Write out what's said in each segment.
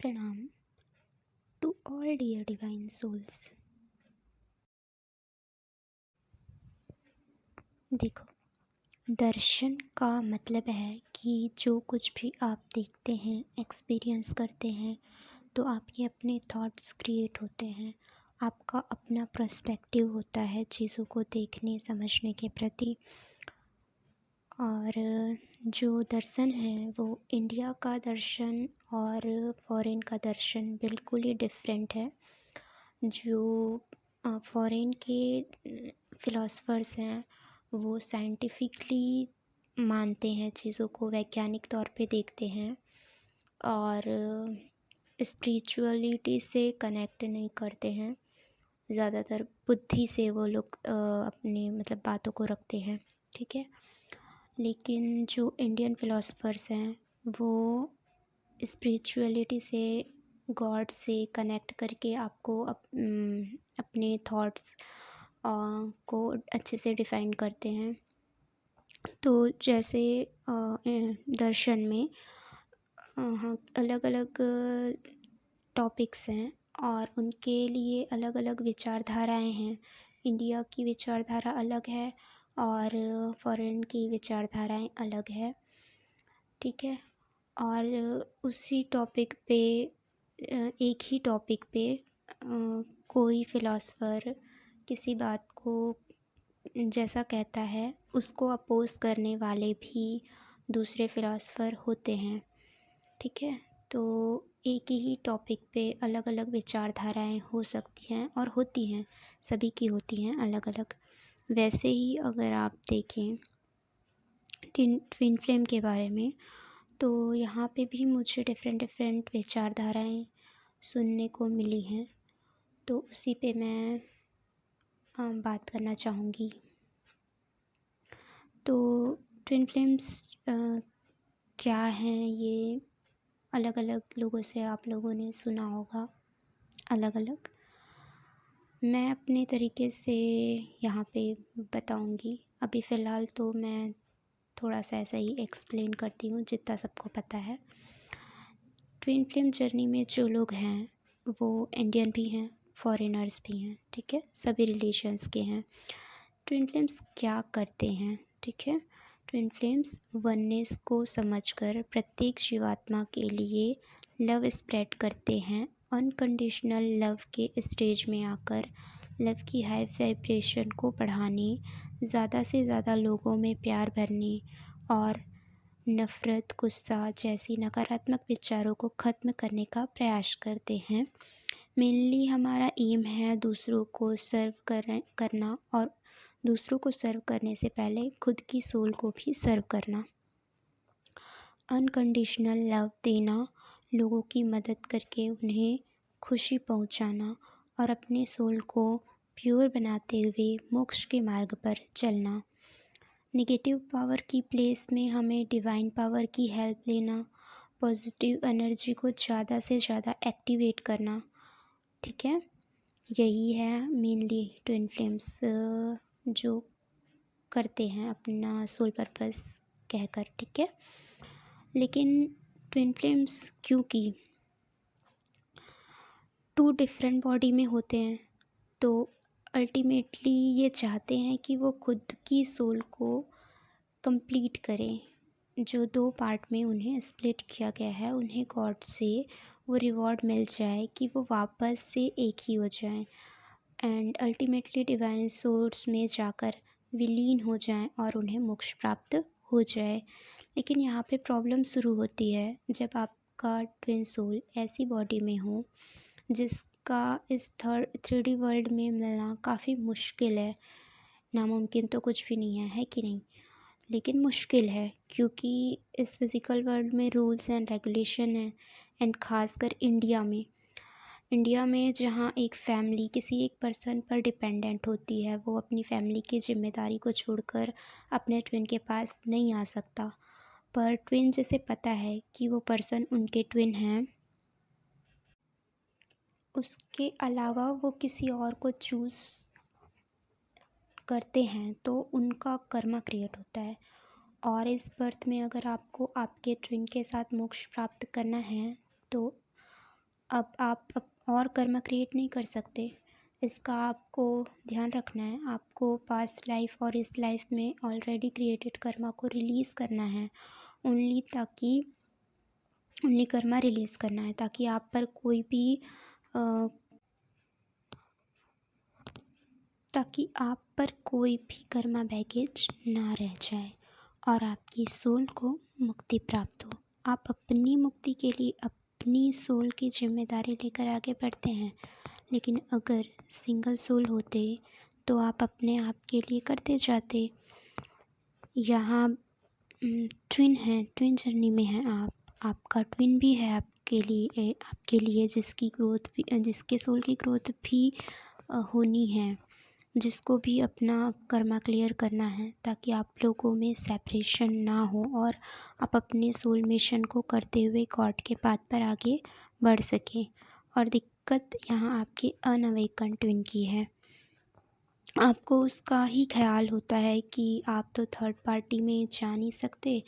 Pranam to all dear divine souls। देखो, दर्शन का मतलब है कि जो कुछ भी आप देखते हैं, एक्सपीरियंस करते हैं, तो आपके अपने थॉट्स क्रिएट होते हैं। आपका अपना पर्सपेक्टिव होता है चीज़ों को देखने समझने के प्रति। और जो दर्शन है वो इंडिया का दर्शन और फॉरेन का दर्शन बिल्कुल ही डिफरेंट है। जो फॉरेन के फिलोसफर्स हैं वो साइंटिफिकली मानते हैं, चीज़ों को वैज्ञानिक तौर पे देखते हैं और स्पिरिचुअलिटी से कनेक्ट नहीं करते हैं। ज़्यादातर बुद्धि से वो लोग अपने मतलब बातों को रखते हैं, ठीक है। लेकिन जो इंडियन फिलोसफर्स हैं वो स्पिरिचुअलिटी से, गॉड से कनेक्ट करके आपको अपने थॉट्स को अच्छे से डिफ़ाइन करते हैं। तो जैसे दर्शन में अलग अलग टॉपिक्स हैं और उनके लिए अलग अलग विचारधाराएं हैं। इंडिया की विचारधारा अलग है और फॉरेन की विचारधाराएं अलग है, ठीक है। और उसी टॉपिक पे एक ही टॉपिक पे कोई फिलोसफर किसी बात को जैसा कहता है उसको अपोज करने वाले भी दूसरे फिलोसफर होते हैं, ठीक है। तो एक ही टॉपिक पे अलग अलग विचारधाराएं हो सकती हैं और होती हैं, सभी की होती हैं अलग अलग। वैसे ही अगर आप देखें ट्विन फ्लेम के बारे में, तो यहाँ पे भी मुझे डिफरेंट विचारधाराएं सुनने को मिली हैं, तो उसी पे मैं बात करना चाहूँगी। तो ट्विन फ्लेम्स क्या हैं, ये अलग अलग लोगों से आप लोगों ने सुना होगा अलग अलग। मैं अपने तरीके से यहाँ पे बताऊँगी। अभी फ़िलहाल तो मैं थोड़ा सा ऐसा ही एक्सप्लेन करती हूँ जितना सबको पता है। ट्विन फ्लेम जर्नी में जो लोग हैं वो इंडियन भी हैं, फॉरेनर्स भी हैं, ठीक है, सभी रिलीजन्स के हैं। ट्विन फ्लेम्स क्या करते हैं, ठीक है। ट्विन फ्लेम्स वननेस को समझकर प्रत्येक जीवात्मा के लिए लव स्प्रेड करते हैं। अनकंडीशनल लव के स्टेज में आकर लव की हाई वाइब्रेशन को बढ़ाने, ज़्यादा से ज़्यादा लोगों में प्यार भरने और नफ़रत, गुस्सा जैसी नकारात्मक विचारों को ख़त्म करने का प्रयास करते हैं। मेनली हमारा एम है दूसरों को सर्व करना और दूसरों को सर्व करने से पहले खुद की सोल को भी सर्व करना। अनकंडीशनल लव देना, लोगों की मदद करके उन्हें खुशी पहुंचाना और अपने सोल को प्योर बनाते हुए मोक्ष के मार्ग पर चलना। नेगेटिव पावर की प्लेस में हमें डिवाइन पावर की हेल्प लेना, पॉजिटिव एनर्जी को ज़्यादा से ज़्यादा एक्टिवेट करना, ठीक है। यही है मेनली ट्विन फ्लेम्स जो करते हैं अपना सोल पर्पस कहकर, ठीक है। लेकिन ट्विन फ्लेम्स क्योंकि टू डिफरेंट बॉडी में होते हैं, तो अल्टीमेटली ये चाहते हैं कि वो खुद की सोल को कंप्लीट करें। जो दो पार्ट में उन्हें स्प्लिट किया गया है, उन्हें गॉड से वो रिवॉर्ड मिल जाए कि वो वापस से एक ही हो जाएं एंड अल्टीमेटली डिवाइन सोर्स में जाकर विलीन हो जाएं और उन्हें मोक्ष प्राप्त हो जाए। लेकिन यहाँ पे प्रॉब्लम शुरू होती है जब आपका ट्विन सोल ऐसी बॉडी में हो जिसका इस 3D वर्ल्ड में मिलना काफ़ी मुश्किल है। नामुमकिन तो कुछ भी नहीं है कि नहीं, लेकिन मुश्किल है क्योंकि इस फिज़िकल वर्ल्ड में रूल्स एंड रेगुलेशन है। एंड ख़ासकर इंडिया में जहाँ एक फैमिली किसी एक पर्सन पर डिपेंडेंट होती है, वो अपनी फैमिली की जिम्मेदारी को छोड़कर अपने ट्विन के पास नहीं आ सकता। पर ट्विन जिसे पता है कि वो पर्सन उनके ट्विन हैं, उसके अलावा वो किसी और को चूज़ करते हैं तो उनका कर्मा क्रिएट होता है। और इस बर्थ में अगर आपको आपके ट्विन के साथ मोक्ष प्राप्त करना है तो अब आप और कर्मा क्रिएट नहीं कर सकते। इसका आपको ध्यान रखना है। आपको पास्ट लाइफ और इस लाइफ में ऑलरेडी क्रिएटेड कर्मा को रिलीज़ करना है, ओनली कर्मा रिलीज़ करना है, ताकि आप पर कोई भी कर्मा बैगेज ना रह जाए और आपकी सोल को मुक्ति प्राप्त हो। आप अपनी मुक्ति के लिए अपनी सोल की जिम्मेदारी लेकर आगे बढ़ते हैं, लेकिन अगर सिंगल सोल होते तो आप अपने आप के लिए करते जाते। यहाँ ट्विन है, ट्विन जर्नी में है आप, आपका ट्विन भी है आपके लिए जिसके सोल की ग्रोथ भी होनी है, जिसको भी अपना कर्मा क्लियर करना है, ताकि आप लोगों में सेपरेशन ना हो और आप अपने सोल मिशन को करते हुए गॉड के पाथ पर आगे बढ़ सकें। और दिक्कत यहाँ आपके अनअवेकन ट्विन की है। आपको उसका ही ख्याल होता है कि आप तो थर्ड पार्टी में जा नहीं सकते,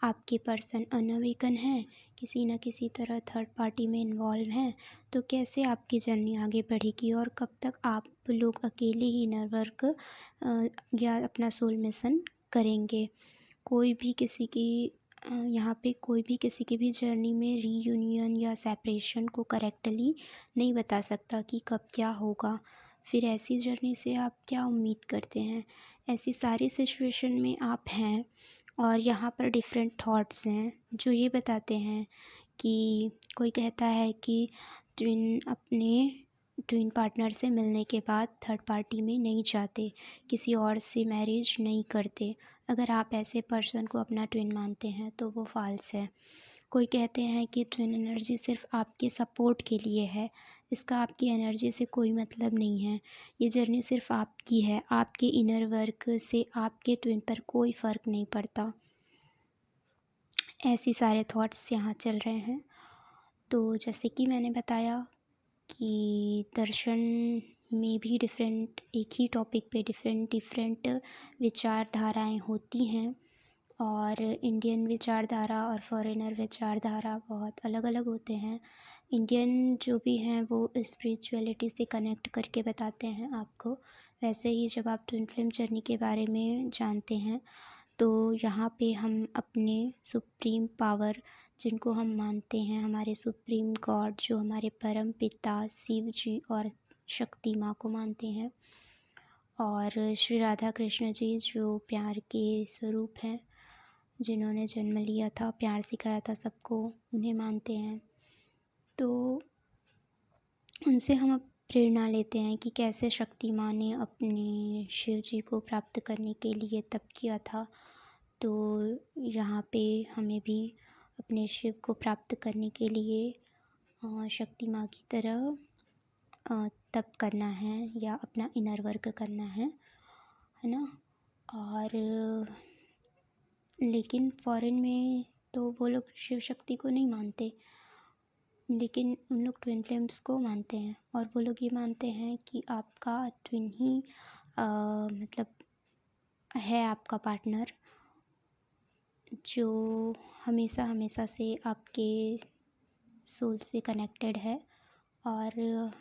आपके पर्सन अनअवेकन है, किसी न किसी तरह थर्ड पार्टी में इन्वॉल्व हैं, तो कैसे आपकी जर्नी आगे बढ़ेगी और कब तक आप लोग अकेले ही इनर वर्क या अपना सोल मिशन करेंगे। कोई भी किसी की यहाँ पे कोई भी किसी की भी जर्नी में रीयूनियन या सेपरेशन को करेक्टली नहीं बता सकता कि कब क्या होगा। फिर ऐसी जर्नी से आप क्या उम्मीद करते हैं। ऐसी सारी सिचुएशन में आप हैं और यहाँ पर डिफरेंट थॉट्स हैं जो ये बताते हैं कि कोई कहता है कि अपने ट्विन पार्टनर से मिलने के बाद थर्ड पार्टी में नहीं जाते, किसी और से मैरिज नहीं करते। अगर आप ऐसे पर्सन को अपना ट्विन मानते हैं तो वो फॉल्स है। कोई कहते हैं कि ट्विन एनर्जी सिर्फ आपके सपोर्ट के लिए है, इसका आपकी एनर्जी से कोई मतलब नहीं है। ये जर्नी सिर्फ आपकी है, आपके इनर वर्क से आपके ट्विन पर कोई फ़र्क नहीं पड़ता। ऐसे सारे थॉट्स यहाँ चल रहे हैं। तो जैसे कि मैंने बताया कि दर्शन में भी एक ही टॉपिक पे डिफरेंट विचारधाराएं होती हैं, और इंडियन विचारधारा और फॉरेनर विचारधारा बहुत अलग अलग होते हैं। इंडियन जो भी हैं वो स्पिरिचुअलिटी से कनेक्ट करके बताते हैं आपको। वैसे ही जब आप ट्विन फ्लेम जर्नी के बारे में जानते हैं तो यहाँ पे हम अपने सुप्रीम पावर, जिनको हम मानते हैं हमारे सुप्रीम गॉड, जो हमारे परम पिता शिव जी और शक्ति माँ को मानते हैं, और श्री राधा कृष्ण जी जो प्यार के स्वरूप हैं, जिन्होंने जन्म लिया था, प्यार सिखाया था सबको, उन्हें मानते हैं। तो उनसे हम प्रेरणा लेते हैं कि कैसे शक्ति माँ ने अपने शिव जी को प्राप्त करने के लिए तप किया था। तो यहाँ पे हमें भी अपने शिव को प्राप्त करने के लिए शक्ति माँ की तरह तप करना है या अपना इनर वर्क करना है ना। और लेकिन फॉरेन में तो वो लोग शिव शक्ति को नहीं मानते, लेकिन उन लोग ट्विन फ्लेम्स को मानते हैं, और वो लोग ये मानते हैं कि आपका ट्विन ही मतलब है आपका पार्टनर, जो हमेशा हमेशा से आपके सोल से कनेक्टेड है, और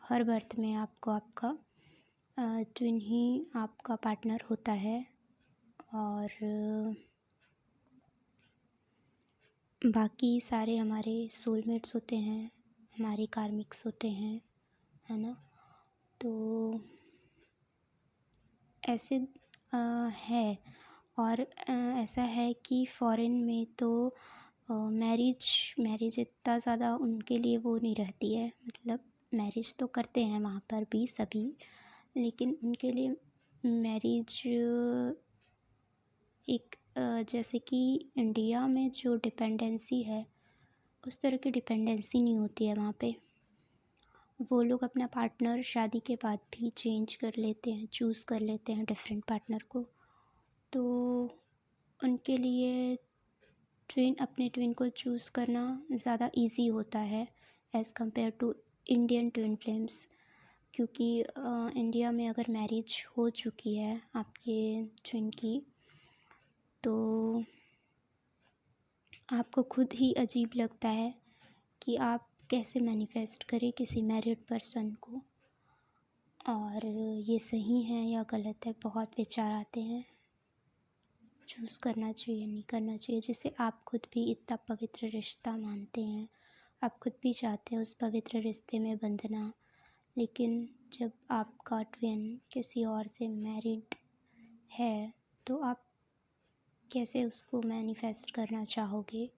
हर बर्थ में आपको आपका ट्विन ही आपका पार्टनर होता है। और बाकी सारे हमारे सोलमेट्स होते हैं, हमारे कार्मिक्स होते हैं, है ना। तो ऐसे है। और ऐसा है कि फॉरेन में तो मैरिज इतना ज़्यादा उनके लिए वो नहीं रहती है, मतलब मैरिज तो करते हैं वहाँ पर भी सभी, लेकिन उनके लिए मैरिज एक जैसे कि इंडिया में जो डिपेंडेंसी है उस तरह की डिपेंडेंसी नहीं होती है वहाँ पे। वो लोग अपना पार्टनर शादी के बाद भी चेंज कर लेते हैं, चूज़ कर लेते हैं डिफरेंट पार्टनर को। तो उनके लिए अपने ट्विन को चूज़ करना ज़्यादा इजी होता है as compare to Indian twin flames. क्योंकि इंडिया में अगर मैरिज हो चुकी है आपके ट्विन की, तो आपको खुद ही अजीब लगता है कि आप कैसे मैनिफेस्ट करें किसी मैरिड पर्सन को, और ये सही है या गलत है, बहुत विचार आते हैं। चूज़ करना चाहिए नहीं करना चाहिए, जिसे आप खुद भी इतना पवित्र रिश्ता मानते हैं, आप खुद भी चाहते हैं उस पवित्र रिश्ते में बंधना, लेकिन जब आपका ट्विन किसी और से मैरिड है तो आप कैसे उसको मैनिफेस्ट करना चाहोगे